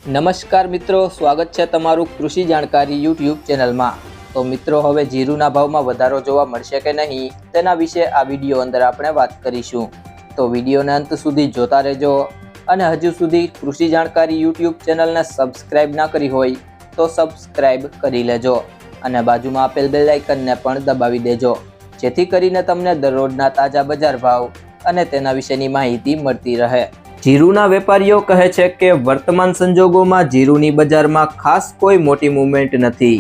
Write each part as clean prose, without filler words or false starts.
નમસ્કાર મિત્રો, સ્વાગત છે તમારું કૃષિ જાણકારી યુટ્યુબ ચેનલમાં। તો મિત્રો, હવે જીરુના ભાવમાં વધારો જોવા મળશે કે નહીં તેના વિશે આ વિડીયો અંદર આપણે વાત કરીશું। તો વિડીયોને અંત સુધી જોતા રહેજો અને હજુ સુધી કૃષિ જાણકારી યુટ્યુબ ચેનલને સબસ્ક્રાઇબ ના કરી હોય તો સબસ્ક્રાઇબ કરી લેજો અને બાજુમાં આપેલ બેલ આઇકનને પણ દબાવી દેજો, જેથી કરીને તમને દરરોજના તાજા બજાર ભાવ અને તેના વિશેની માહિતી મળતી રહે। જીરુના વેપારીઓ કહે છે કે વર્તમાન સંજોગોમાં જીરુની બજારમાં ખાસ કોઈ મોટી મૂવમેન્ટ નથી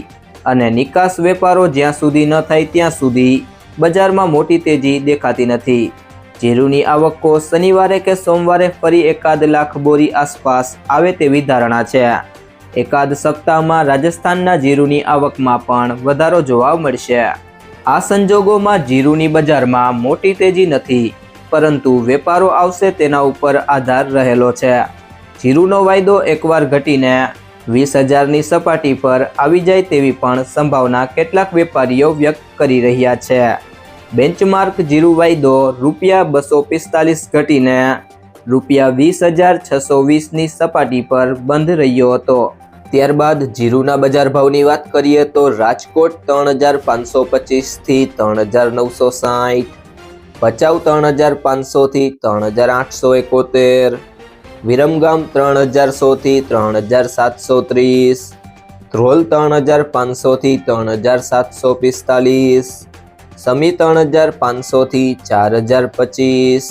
અને નિકાસ વેપારો જ્યાં સુધી ન થાય ત્યાં સુધી બજારમાં મોટી તેજી દેખાતી નથી। જીરુની આવકો શનિવારે કે સોમવારે ફરી 1 લાખ બોરી આસપાસ આવે તેવી ધારણા છે। એકાદ સપ્તાહમાં રાજસ્થાનના જીરુની આવકમાં પણ વધારો જોવા મળશે। આ સંજોગોમાં જીરુની બજારમાં મોટી તેજી નથી, પરંતુ વેપારો આવશે તેના ઉપર આધાર રહેલો છે। જીરુનો વાયદો એકવાર ઘટીને 20,000ની સપાટી પર આવી જાય તેવી પણ સંભાવના કેટલાક વેપારીઓ વ્યક્ત કરી રહ્યા છે। બેન્ચમાર્ક જીરુ વાયદો ₹245 ઘટીને ₹20,620ની સપાટી પર બંધ રહ્યો હતો। ત્યારબાદ જીરુના બજાર ભાવની વાત કરીએ તો રાજકોટ 3,525 થી 3,960, ભચાઉ 3,500 થી 3,871, વિરમગામ 3,100 થી 3,730, ધ્રોલ 3,500 થી 3,745, સમી 3,500 થી 4,025,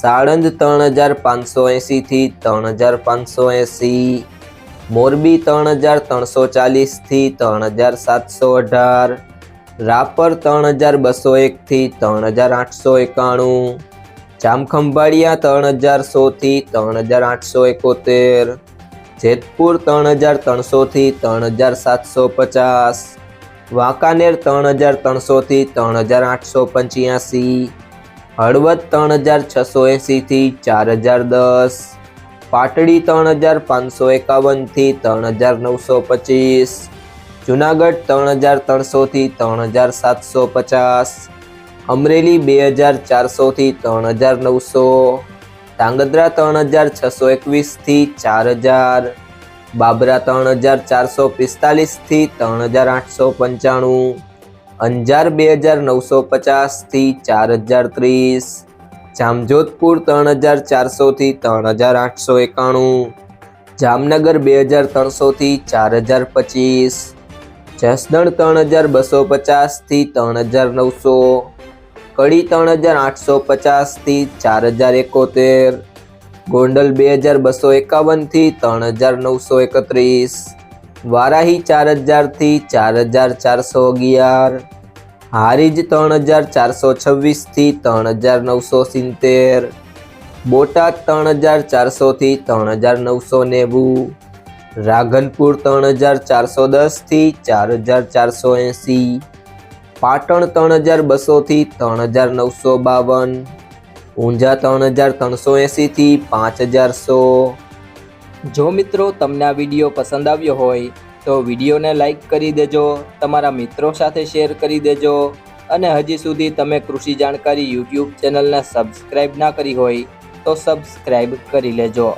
સાણંદ 3,580 થી 3,580, મોરબી 3,340 થી 3,718, રાપર 3,201 થી 3,891, જામખંભાળિયા 3,100 થી 3,871, જેતપુર 3,300 થી 3,750, વાંકાનેર 3,300 થી 3,885, હળવદ 3,680 થી 4,010, પાટડી 3,551 થી 3,925, જુનાગઢ 3,300 થી 3,750, અમરેલી 2,400 થી 3,900, ધાંગધ્રા 3,621 થી 4,000, બાબરા 3,445 થી 3,895, અંજાર 2,950 થી 4,030, જામજોધપુર 3,400 થી 3,891, જામનગર 2,300 થી 4,025, જસદણ 3,250 થી 3,900, કડી 3,850 થી 4,071, ગોંડલ 2,251 થી 3,931, વારાહી 4,000 થી 4,411, હારીજ 3,426 થી 3,970, બોટાદ 3,400 થી 3,990, રાધનપુર 3,410 થી 4,480, પાટણ 3,200 થી 3,952, ઊંઝા 3,380 થી 5,100। જો મિત્રો તમને આ વિડીયો પસંદ આવ્યો હોય તો વિડીયોને લાઈક કરી દેજો, તમારા મિત્રો સાથે શેર કરી દેજો અને હજી સુધી તમે કૃષિ જાણકારી યુટ્યુબ ચેનલને સબસ્ક્રાઇબ ના કરી હોય તો સબસ્ક્રાઇબ કરી લેજો।